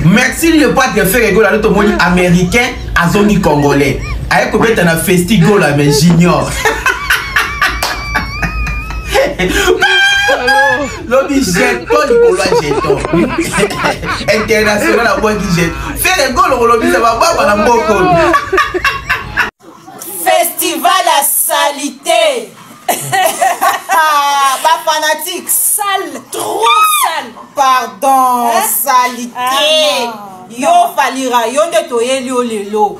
Merci le pas de faire rigolo à l'autre monde américain, à zone congolais. Avec combien t'en as festival là, mais j'ignore. Lobby jeton, Nicolas jeton. International à moi qui jette. Faire rigolo au lobby, ça va pas pendant beaucoup. Festival à salité. Pas fanatique. Sale, trop sale. Pardon, salité. Yo falira, yo nde toye liyo lelo.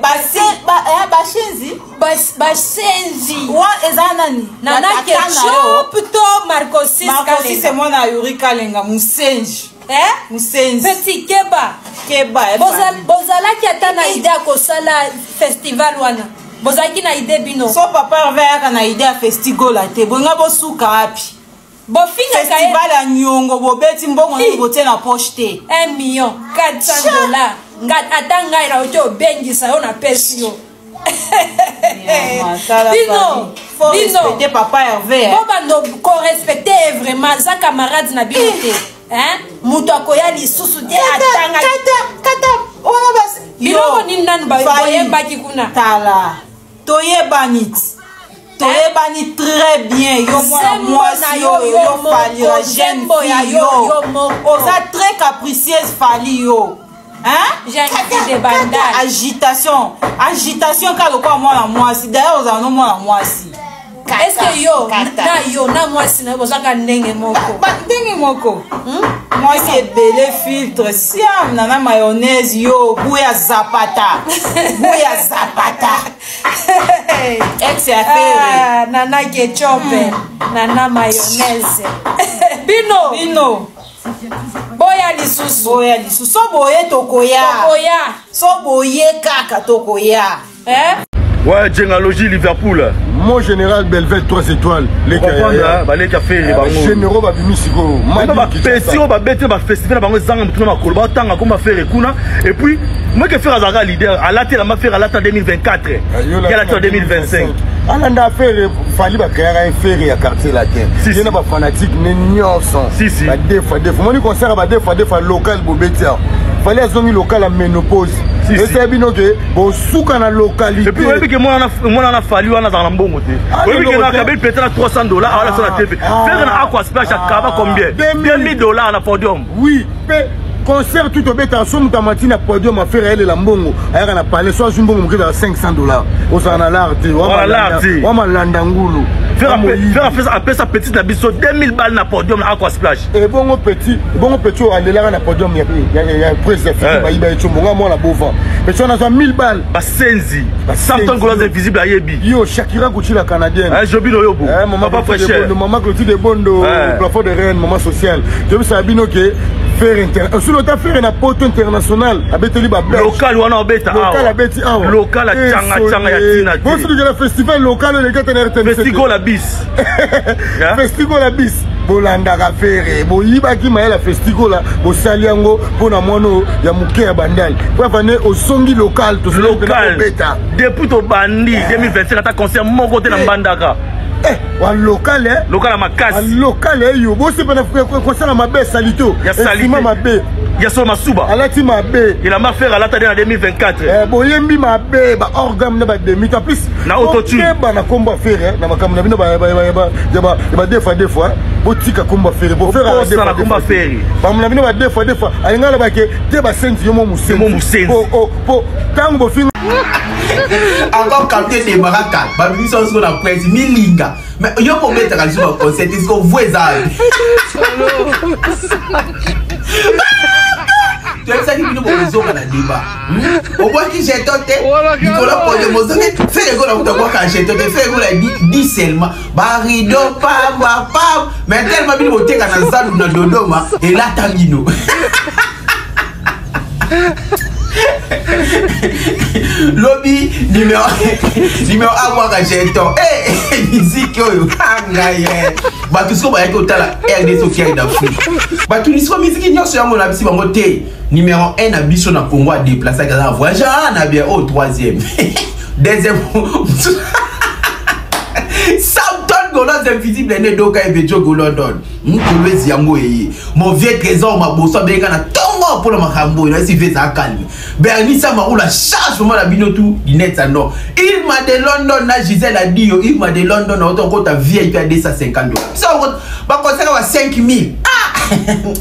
Bashenzi. Bashenzi. Wa ezanani. Nana Ketchup plutôt Marcosis. Marcosis c'est mon ayuri kalenga musenji. Musenzi. Petit Keba. Keba. Bozala qui attend na idée à kosala festival wana. Bozaki na idée bino. So papa revient na idée à festival la te. Bonga bosuka api. Festival à Nyongo, bobeti mbongo na bote na poche te. 1 million, 400 dollars. Ngat atanga ira oto bengi sa ona pesio. Bino, papa Hervé. Boba no ko respecter vraiment za camarade na binote. Muto akoya lisusu te atanga. Kata. Ona bas. Bino ni nan ba yemba kikuna. Tala. Toye banit. Toyebani très bien. Yo moi yo fali la jeune fille yo. Osa très capricieuse fali yo. Jeune fille de bandage. Agitation quand quoi moi si d'ailleurs osa no moi si. Est-ce que yo na moi si na bozaka ndenge moko. Ndenge moko. Moi c'est belé filtre siam nana mayonnaise yo bouya zapata. Ex affaire. Nana ketchup, nana mayonnaise. Bino. Boya lisusu. So boye tokoya. So boye kaka tokoya. Ouais, généalogie Liverpool. Mon général Belvet 3 étoiles. Les cafés, les généraux Babimisiko. Et puis, moi qui fais un leader, à la télé, m'a fait à la 2024. Il y a la 2025. Alanda faire fali ba créer un ferry à quartier latin. Si na ba fanatique ne nyonso. Si. Ba defa. Moi ni concert ba defa local bobetia. Fallait zone local à ménopause. Et c'est bien que bon souka na localité. Et puis oui que moi on a fallu on a dans mbongo te. Oui que na kabel peut-être $300 à la sur la TV. Faire na aqua splash à Kaba combien? $2000 à la podium. Oui, concert tout au bête en somme ta matinée à podium à faire elle la mbongo. Elle a parlé soit jumbo mo à $500. Aux en alarte. On m'a landangulu. Faire après sa petite nabiso 2000 balles na podium na aqua splash. Et bon petit aller là na podium il y a presque ba iba chombo moi la bova. Mais on a 1000 balles. Ba senzi. 100 tonnes gros invisible à yebi. Yo Shakira Gucci la canadienne. Jobino yobo. Maman pas très cher. Maman Clotilde de Bondo, plafond de Rennes, maman sociale. Je veux savoir bino que faire international. Sur l'autre faire na poto international. Abeteli ba local wana obeta. Local abeti awa. Local a changa ya tina. Bon c'est le festival local les gars tenir festival la bis. Festival la bis. Bolanda ka faire. Bo yibaki ma la festival la bo saliango pona mono ya muke ya bandal. Pour venir au songi local to local beta. Depuis to bandi 2025 ata concert mon côté na bandaka. Local local à ma casse. Local yo bo c'est pas concert na mabe salito. Ya salito mabe. Ya so masuba. Alati mabe. Il a ma faire à la tête en 2024. Bo yembi mabe ba organe na ba demi en plus. Na autotune. Ba na komba faire na makam na bino ba deux fois. Bo tika komba faire bo faire à deux komba faire. Ba na bino ba deux fois. Alingala ba ke te ba senzi yo mo musenzi. Po tango bo fin. Encore capté des baraka. Ba biso so na presse milinga. Mais yo ko mettre à jour concert est-ce qu'on voit ça? Tu as ça qui nous propose à la débat. Au moins qui j'ai tenté, Nicolas Podemos, fais les gars là où tu vois quand j'ai tenté, fais les gars là dit seulement, barido pam, mais tellement bien voté quand on s'en dans Dodoma et là tangino. Lobby numéro 1 moi quand j'ai tenté. Musique yo kanga ye. Ba tout ce qu'on va être au tala RDC qui est d'Afrique. Ba tout l'histoire musique n'y a sur mon abisi bango té. Numéro 1 na biso na Congo a déplacer à voyageur na bien au 3e. Deuxième. 100 tonnes Gauloise invisible né doka ebejo Golondon. Kolwezi yango eye. Mon vieux trésor ma bosso benga na tongo pour le makambo, il si fait ça calme. Bernie ça m'a la charge pour la bino tout, il net ça non. Il m'a de London na Gisèle a dit il m'a de London na autant que ta vieille tu as 250 $. Ça va conseiller à 5000. Ah,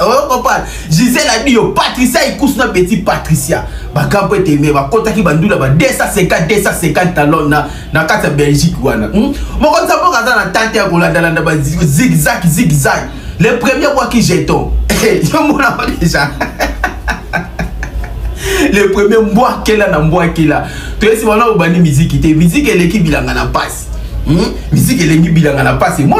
on comprend. Gisèle a dit Patricia il couche na petit Patricia. Ba kampo teme ba kota ki bandula ba 250 talons na kata Belgique wana. Mon comme ça pour na tante ya kolanda ba zigzag. Le premier mois qui jeton. Yo mona déjà. Le premier mois qu'elle a na mois qu'elle a. Tu sais voilà au bani musique té musique elle qui bilanga na passe. Musique elle qui bilanga na passe. Mon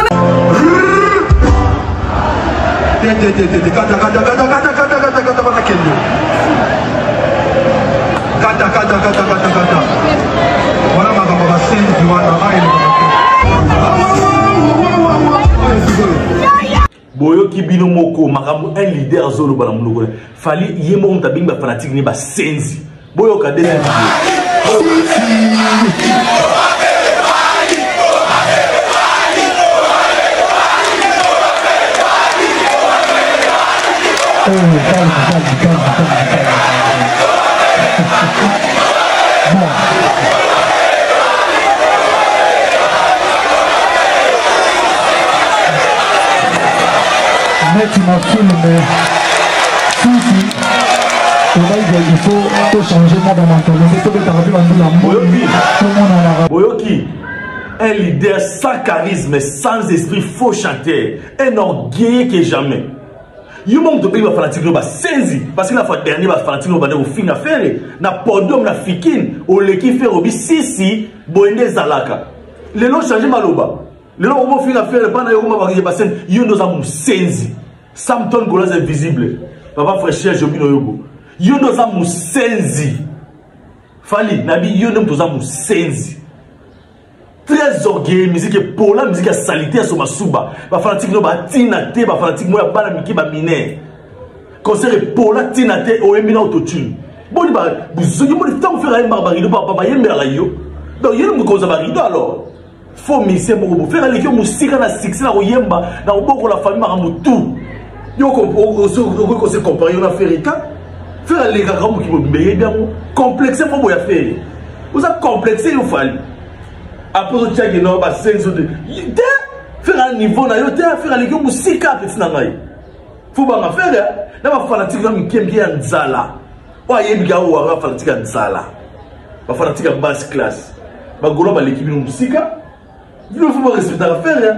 Boyo Kibino Moko, makambo un leader zolo bala muloko. Fali yemo on tabing ba fanatique ni ba senzi. Boyo ka deuxième mettre ma film il faut changer moi dans mentalité. Boyoki, un leader sans charisme, sans esprit, faux chanteur, un orgueil que jamais. Il manque de pays fanatique ba senzi parce que la fois dernière ba fanatique ba au fin affaire na podium na fikin au leki faire obi sisi boende zalaka. Le long changer maloba. Le long on fin affaire pas na yo ma ba basen yo ndo za musenzi. Samton Gauloise invisible. Papa frère Jobino yobo. Yo ndo za musenzi. Fali nabi yo ndo za musenzi. Très orgueilleux, musique pour la musique salité sur ma souba. Ba fanatique no ba tinate, ba fanatique mo ya bana miki ba miner. Concert pour la tinate o emina autotune. Bon ba buzogi mo temps faire un barbarido ba yembera yo. Donc yelo mo koza barido alors. Faut misser mo faire les musique na succès na yemba na oboko la famille ma mutu. Yo ko se comparer na ferika. Faire les gars qui mo mbeye bien complexé mo ya faire. Vous a complexé yo fali. Après le tchèque, il y a un senso de faire un niveau, il y a faire les musique à petit nangai. Faut pas faire, là ma fanatique qui aime bien Nzala. Ouais, il y a un fanatique Nzala. Ma fanatique à basse classe. Ma golo ba l'équipe de musique. Il faut pas respecter la faire.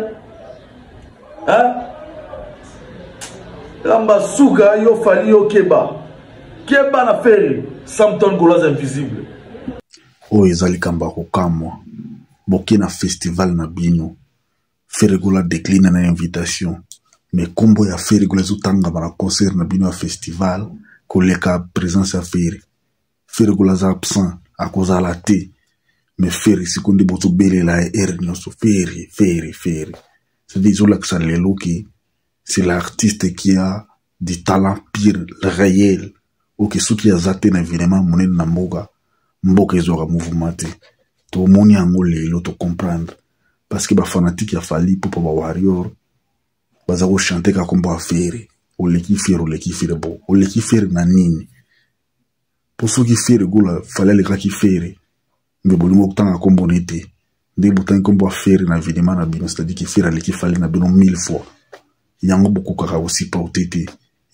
Hein? Lamba souga yo fali yo keba. Keba na faire Samton Gauloise invisible. Oh ezali kamba ko kamwa. Boké na festival na bino Ferregola décline na invitation mais kombo ya Ferregola zutanga na concert na bino ya festival koleka présence ya Ferregola za absent à cause à la té mais Ferre sikondi boto belela erno so Ferre c'est désolé que ça l'éloque c'est l'artiste qui a du talent pire réel ou que ceux qui a zaté na évidemment monen na mboka ezora mouvementé. Tout le monde a lelo to comprendre parce que ba fanatique ya fali pour ba warrior baza ko chanter ka komba affaire o leki faire bo o leki faire na nini pour ceux qui faire gola fallait les gars qui faire mais bon mo tanga kombo nete de botan kombo affaire na évidemment na bino c'est-à-dire qui faire leki fallait na bino 1000 fois yango beaucoup kaka aussi pa otete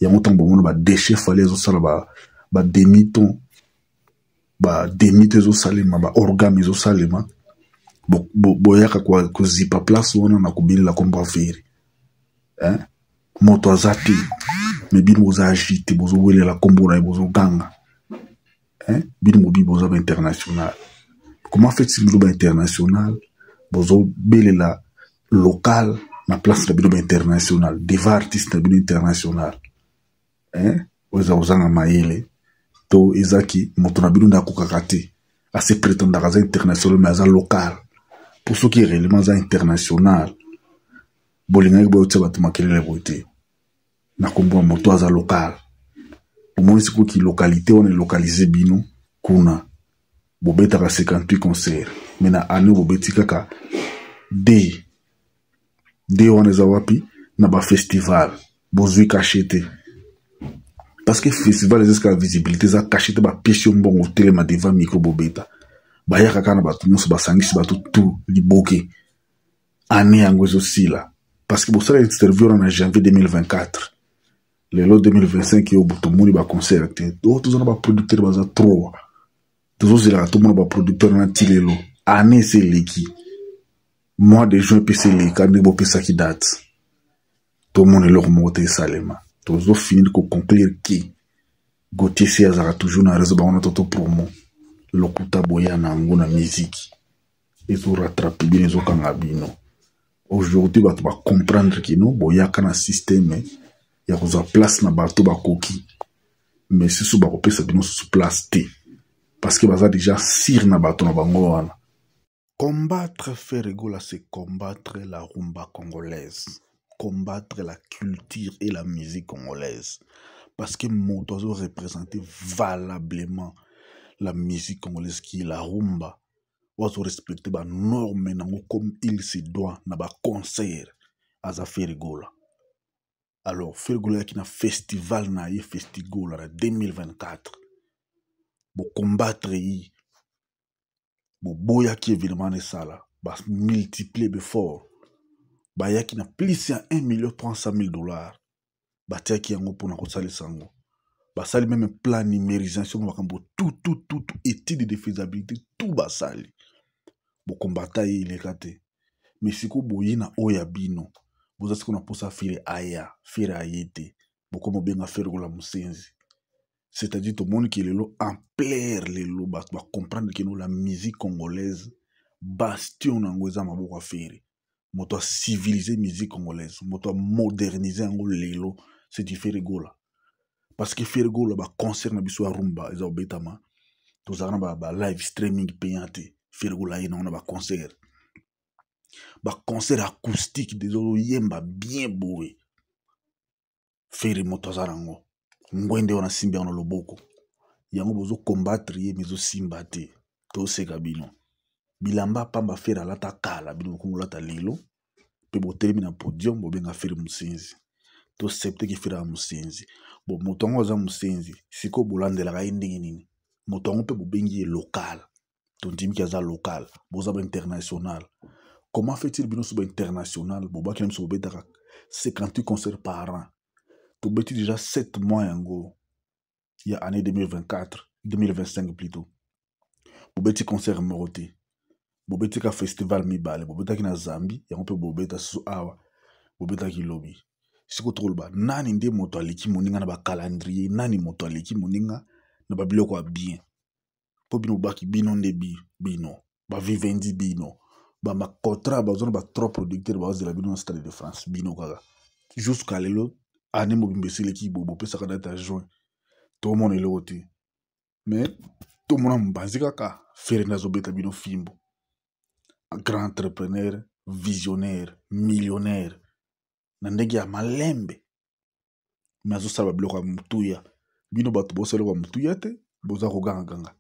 yango tambo mo ba déchet fallait zo sala ba demi-ton ba demite zo salema ba orgame zo salema boyaka ko zipa place wana na kubila komba affaire moto azati mais bino boza agité bozo wele la kombo na bozo ganga bino mobi bozo ba international comment fait-il ba international bozo belela local na place na bino ba international devant artiste na bino international oza ozanga maele to ezaki moto na bino na kokakate à se prétendre à international mais à local pour ceux qui réellement à international bolinga bo tsa batu makelele boite na kombo moto à local pour moi c'est qui localité on est localisé bino kuna bobeta ka 58 concert mais na anu bobeti kaka de de wana eza wapi na bafestival bozwi caché te parce que festival ezesika visibilité eza caché te bapesi yo mbongo telema devant micro bobeta bayaka kaka na bato nyonso basangisi bato tu liboke ane yango ezosila parce que bosala interview wana na janvier 2024 lelo 2025 yo tomoni baconcert te tozana baproducteur baza 3 tozozelaka tomona baproducteur na ti lelo ane eseleki mois de juin mpe eseleka nde bopesaki date tomona eloko moko te esalema tozofinir koconclure ki Gauthier si azalaka toujours na réseau bango na toto promo lokuta boya na yango na miziki ezorattrape bino ezokanga bino aujourd'hui bato bacomprendre kino boyaka na systeme ya kozwa place na bato bakoki mais susu bakopesa bino susu place te parce que baza déjà sire na bato na bango wana. Combattre Ferregola, c'est combattre la rumba congolaise, combattre la culture et la musique congolaise. Parce que mon doit représenter valablement la musique congolaise qui est la rumba. On doit respecter les normes comme il se doit dans les concerts à Ferregola. Alors, Ferregola qui a un festival na Festigola 2024. Pour combattre boya qui évidemment est ça là, multiplier fort. Baya qui n'a plus de $1,300,000. Batia qui yango pour na kosali sango. Basali même plan numérisation makambo tout étude de faisabilité tout basali. Bo combattre il est raté. Mais siko boyi na oya bino. Boza siko na posa fire aya, fire ayete. Bo komo benga Ferregola musenzi. C'est-à-dire tout le monde qui est là en plaire les lots va comprendre que nous la musique congolaise bastion n'angoisa maboko faire moto civiliser musique congolaise moto moderniser ngo lelo c'est du Ferregola parce que Ferregola ba concert na biso rumba eza obetama tozana ba live streaming payante Ferregola ina on ba concert acoustique des yemba bien boé Ferre moto zarango ngwende wana simbi wana loboko yango bozo combattre ye mezo simba te to seka bino bilamba pamba fera lata kala bino kongola ta lelo pe bo termina podium bo benga fere musenzi to septe ki fera musenzi bo motongo za musenzi siko bolandela ka ndenge nini motongo pe bo bengi local to ndimi ki za local boza ba international comment fait-il bino so ba international bo ba kelem so betaka 58 concerts par an. Tu bêtis déjà 7 mois yango. Il y a année 2025 plutôt. Tu bêtis concert moroté. Tu bêtis ka festival mibale. Tu bêtis na Zambie. Et on peut bobeta sous awa. Tu bêtis ki lobby. Si tu trouves ba nani nde moto aliki moninga na ba calendrier. Nani moto aliki moninga na ba biloko a bien. Po bino baki bino nde bino. Ba vivendi bino. Ba ma contrat ba zone ba trop producteur ba de la bino Stade de France bino kaka. Jusqu'à l'élo année mobimbesi l'équipe bobo pe saka date à juin tout le monde est loté mais tout le monde mbanzi kaka faire na zobeta bino fimbo un grand entrepreneur visionnaire millionnaire na ndenge ya malembe mais azo sala biloko ya mutuya bino bato bosala kwa mutuya te boza koganga